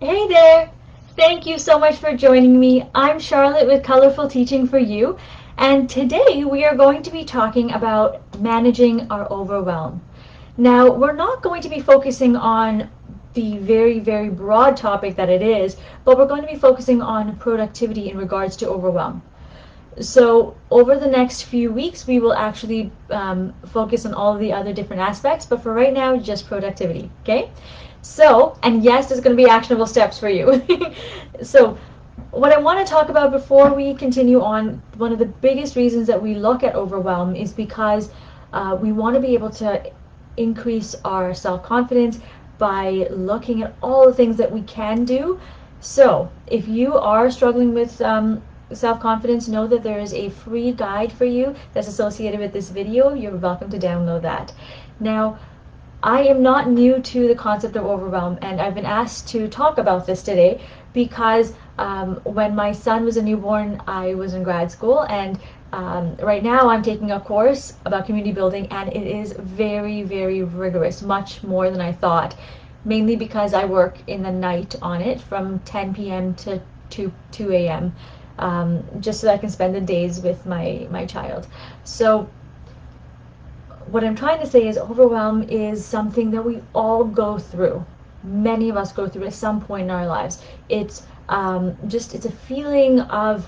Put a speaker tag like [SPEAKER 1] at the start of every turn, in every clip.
[SPEAKER 1] Hey there! Thank you so much for joining me. I'm Charlotte with Colorful Teaching for You, and today we are going to be talking about managing our overwhelm. Now, we're not going to be focusing on the very broad topic that it is, but we're going to be focusing on productivity in regards to overwhelm. So over the next few weeks, we will actually focus on all of the other different aspects, but for right now, just productivity, okay? So, and yes, there's going to be actionable steps for you. So, what I want to talk about before we continue on, one of the biggest reasons that we look at overwhelm is because we want to be able to increase our self-confidence by looking at all the things that we can do. So, if you are struggling with self-confidence, know that there is a free guide for you that's associated with this video. You're welcome to download that. Now, I am not new to the concept of overwhelm, and I've been asked to talk about this today because when my son was a newborn, I was in grad school, and right now I'm taking a course about community building, and it is very rigorous, much more than I thought, mainly because I work in the night on it from 10 p.m. to 2 a.m. Just so that I can spend the days with my child. So what I'm trying to say is overwhelm is something that we all go through. Many of us go through at some point in our lives. It's it's a feeling of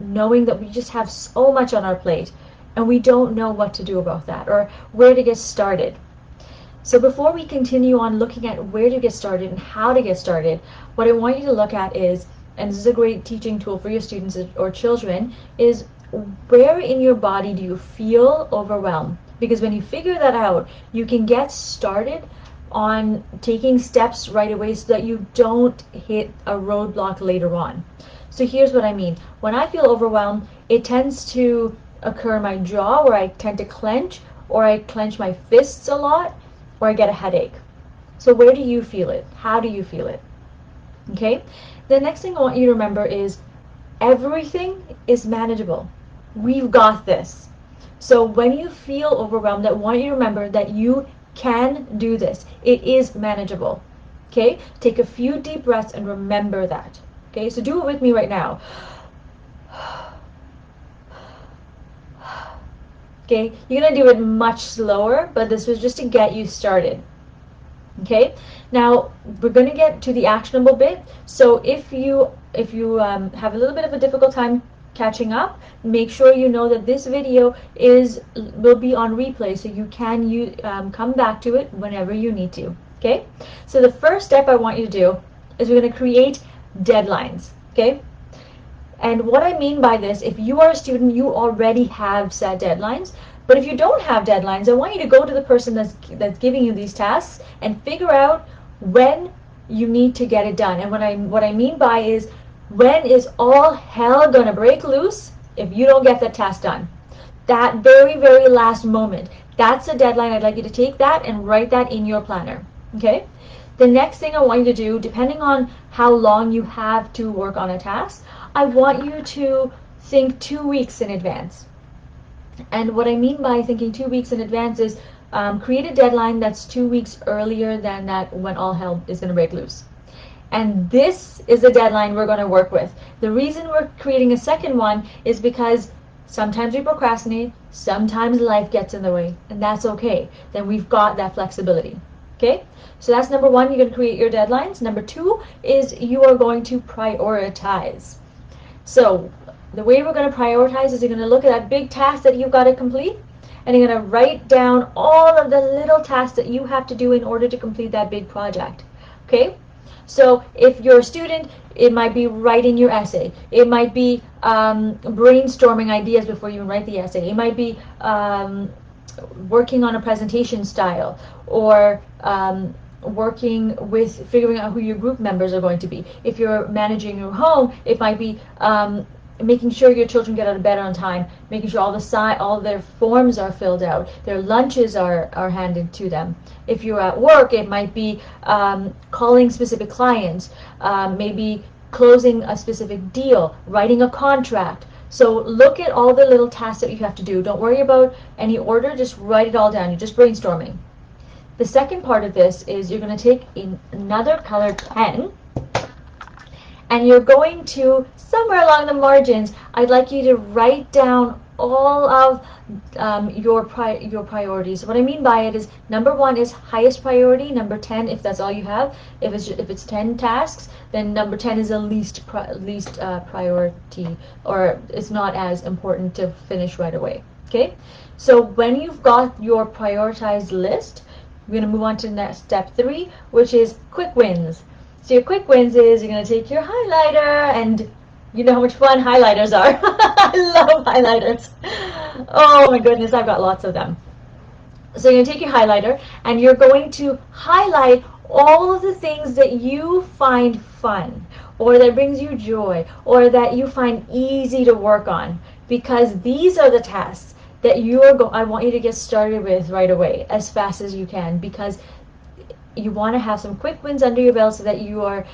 [SPEAKER 1] knowing that we just have so much on our plate and we don't know what to do about that or where to get started. So before we continue on looking at where to get started and how to get started, what I want you to look at is, and this is a great teaching tool for your students or children, is where in your body do you feel overwhelmed? Because when you figure that out, you can get started on taking steps right away so that you don't hit a roadblock later on. So here's what I mean. When I feel overwhelmed, it tends to occur in my jaw where I tend to clench, or I clench my fists a lot, or I get a headache. So where do you feel it? How do you feel it? Okay? The next thing I want you to remember is everything is manageable. We've got this. So when you feel overwhelmed, I want you to remember that you can do this. It is manageable. Okay? Take a few deep breaths and remember that. Okay? So do it with me right now. Okay? You're going to do it much slower, but this was just to get you started. Okay, now we're going to get to the actionable bit. So if you have a little bit of a difficult time catching up, make sure you know that this video will be on replay, so you can come back to it whenever you need to. Okay, so the first step I want you to do is we're going to create deadlines. Okay, and what I mean by this, if you are a student, you already have set deadlines. But if you don't have deadlines, I want you to go to the person that's giving you these tasks and figure out when you need to get it done. And what I mean by is, when is all hell gonna break loose if you don't get that task done? That very last moment. That's the deadline. I'd like you to take that and write that in your planner. Okay? The next thing I want you to do, depending on how long you have to work on a task, I want you to think 2 weeks in advance. And what I mean by thinking 2 weeks in advance is create a deadline that's 2 weeks earlier than that when all hell is going to break loose. And this is the deadline we're going to work with. The reason we're creating a second one is because sometimes we procrastinate, sometimes life gets in the way, and that's okay. Then we've got that flexibility. Okay? So that's number one, you're going to create your deadlines. Number two is you are going to prioritize. So the way we're going to prioritize is you're going to look at that big task that you've got to complete, and you're going to write down all of the little tasks that you have to do in order to complete that big project. Okay? So if you're a student, it might be writing your essay. It might be brainstorming ideas before you write the essay. It might be working on a presentation style, or working with figuring out who your group members are going to be. If you're managing your home, it might be making sure your children get out of bed on time, making sure all their forms are filled out, their lunches are handed to them. If you're at work, it might be calling specific clients, maybe closing a specific deal, writing a contract. So look at all the little tasks that you have to do. Don't worry about any order, just write it all down. You're just brainstorming. The second part of this is you're going to take another colored pen, and you're going to, somewhere along the margins, I'd like you to write down all of your priorities. What I mean by it is, number 1 is highest priority, number 10, if that's all you have, if it's 10 tasks, then number 10 is the least priority, or it's not as important to finish right away. Okay, so when you've got your prioritized list, we're going to move on to step 3, which is quick wins. So your quick wins is you're going to take your highlighter, and you know how much fun highlighters are. I love highlighters. Oh my goodness, I've got lots of them. So you're going to take your highlighter, and you're going to highlight all of the things that you find fun, or that brings you joy, or that you find easy to work on, because these are the tasks that I want you to get started with right away, as fast as you can, because you want to have some quick wins under your belt so that you are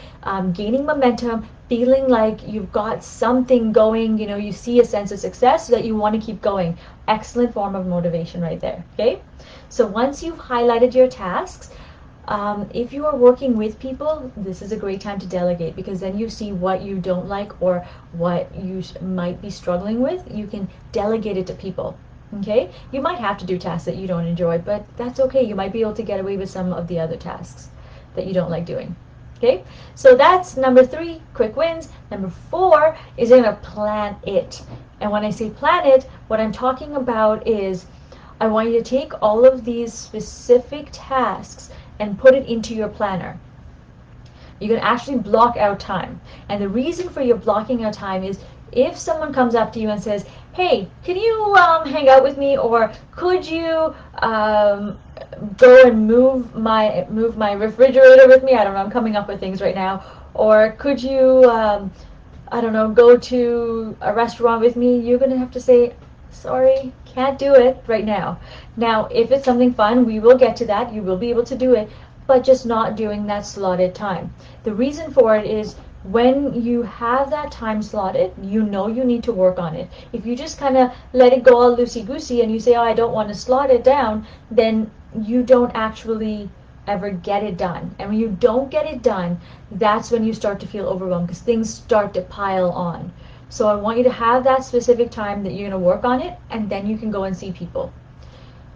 [SPEAKER 1] gaining momentum, feeling like you've got something going, you see a sense of success so that you want to keep going. Excellent form of motivation right there, okay? So once you've highlighted your tasks, if you are working with people, this is a great time to delegate, because then you see what you don't like or what you might be struggling with. You can delegate it to people. Okay, you might have to do tasks that you don't enjoy, but that's okay. You might be able to get away with some of the other tasks that you don't like doing. Okay, so that's number 3, quick wins. Number 4 is you're going to plan it. And when I say plan it, what I'm talking about is I want you to take all of these specific tasks and put it into your planner. You can actually block out time. And the reason for your blocking out time is if someone comes up to you and says, hey, can you hang out with me, or could you go and move my refrigerator with me? I don't know, I'm coming up with things right now. Or could you, I don't know, go to a restaurant with me? You're going to have to say, sorry, can't do it right now. Now, if it's something fun, we will get to that. You will be able to do it, but just not doing that slotted time. The reason for it is when you have that time slotted, you know you need to work on it. If you just kind of let it go all loosey-goosey and you say, oh, I don't want to slot it down, then you don't actually ever get it done. And when you don't get it done, that's when you start to feel overwhelmed, because things start to pile on. So I want you to have that specific time that you're going to work on it, and then you can go and see people.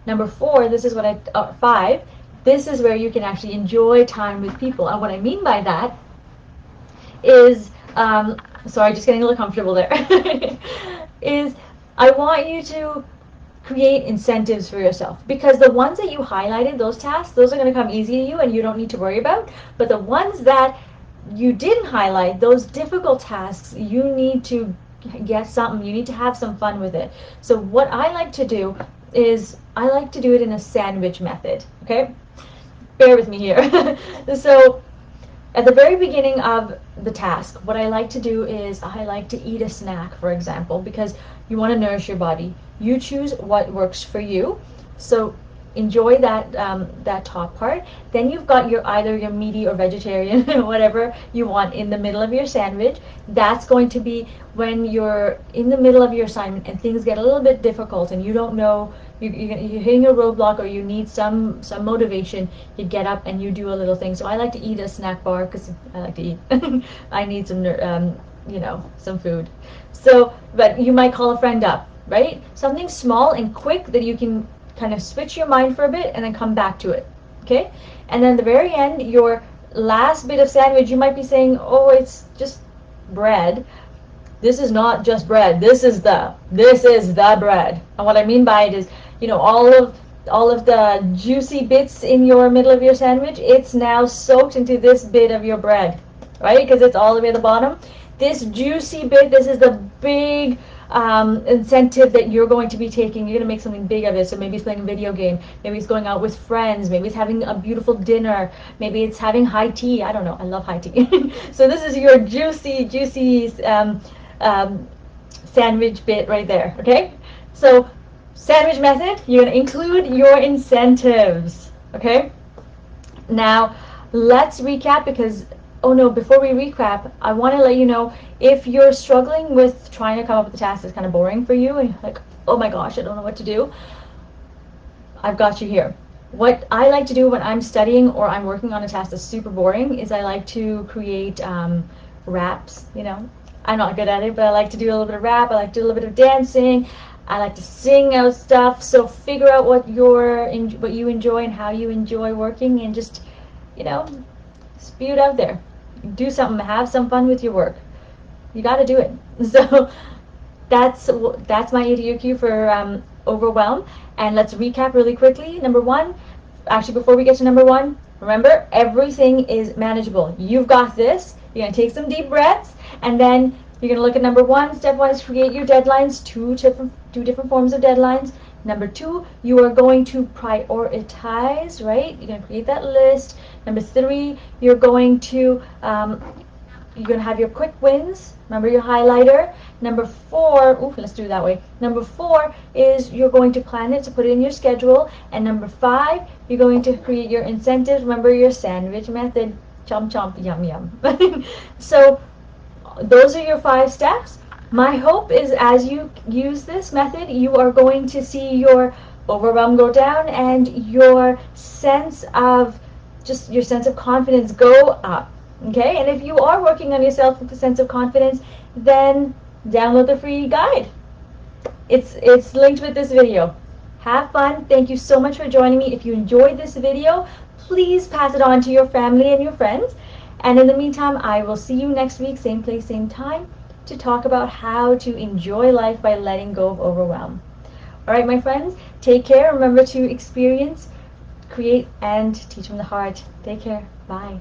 [SPEAKER 1] Number 4, this is what 5, this is where you can actually enjoy time with people. And what I mean by that is, sorry, just getting a little comfortable there, is I want you to create incentives for yourself, because the ones that you highlighted, those tasks, those are going to come easy to you and you don't need to worry about. But the ones that you didn't highlight, those difficult tasks, you need to get something, you need to have some fun with it. So what I like to do is I like to do it in a sandwich method, okay? Bear with me here. So at the very beginning of the task, what I like to do is I like to eat a snack, for example, because you want to nourish your body. You choose what works for you. So enjoy that that top part. Then you've got either your meaty or vegetarian, whatever you want in the middle of your sandwich. That's going to be when you're in the middle of your assignment and things get a little bit difficult and you don't know, you're hitting a roadblock or you need some motivation. You get up and you do a little thing. So I like to eat a snack bar because I like to eat. I need some some food. So, but you might call a friend up, right? Something small and quick that you can kind of switch your mind for a bit and then come back to it, okay? And then at the very end, your last bit of sandwich, you might be saying, oh, it's just bread. This is not just bread. This is the bread. And what I mean by it is, all of the juicy bits in your middle of your sandwich, it's now soaked into this bit of your bread, right? Because it's all the way at the bottom. This juicy bit, this is the big incentive that you're going to be taking. You're going to make something big of it. So maybe it's playing a video game. Maybe it's going out with friends. Maybe it's having a beautiful dinner. Maybe it's having high tea. I don't know. I love high tea. So this is your juicy sandwich bit right there. Okay? So sandwich method, you're going to include your incentives. Okay? Now, let's recap because oh no, before we recap, I want to let you know, if you're struggling with trying to come up with a task that's kind of boring for you, and you're like, oh my gosh, I don't know what to do, I've got you here. What I like to do when I'm studying or I'm working on a task that's super boring is I like to create raps, you know. I'm not good at it, but I like to do a little bit of rap. I like to do a little bit of dancing. I like to sing out stuff. So figure out what what you enjoy and how you enjoy working, and just, you know, spew it out there. Do something. Have some fun with your work. You got to do it. So that's my ADOQ for Overwhelm. And let's recap really quickly. Number one, actually before we get to number one, remember everything is manageable. You've got this. You're going to take some deep breaths, and then you're going to look at number one, stepwise create your deadlines, two different forms of deadlines. Number two, you are going to prioritize, right? You're going to create that list. Number three, you're going to have your quick wins. Remember your highlighter. Number four, let's do it that way. Number four is you're going to plan it to put it in your schedule. And number five, you're going to create your incentives. Remember your sandwich method. Chomp, chomp, yum, yum. So those are your 5 steps. My hope is as you use this method, you are going to see your overwhelm go down and your sense of confidence go up. Okay, and if you are working on yourself with a sense of confidence, then download the free guide. It's linked with this video. Have fun. Thank you so much for joining me. If you enjoyed this video, please pass it on to your family and your friends. And in the meantime, I will see you next week, same place, same time, to talk about how to enjoy life by letting go of overwhelm. All right, my friends, take care. Remember to experience, create, and teach from the heart. Take care. Bye.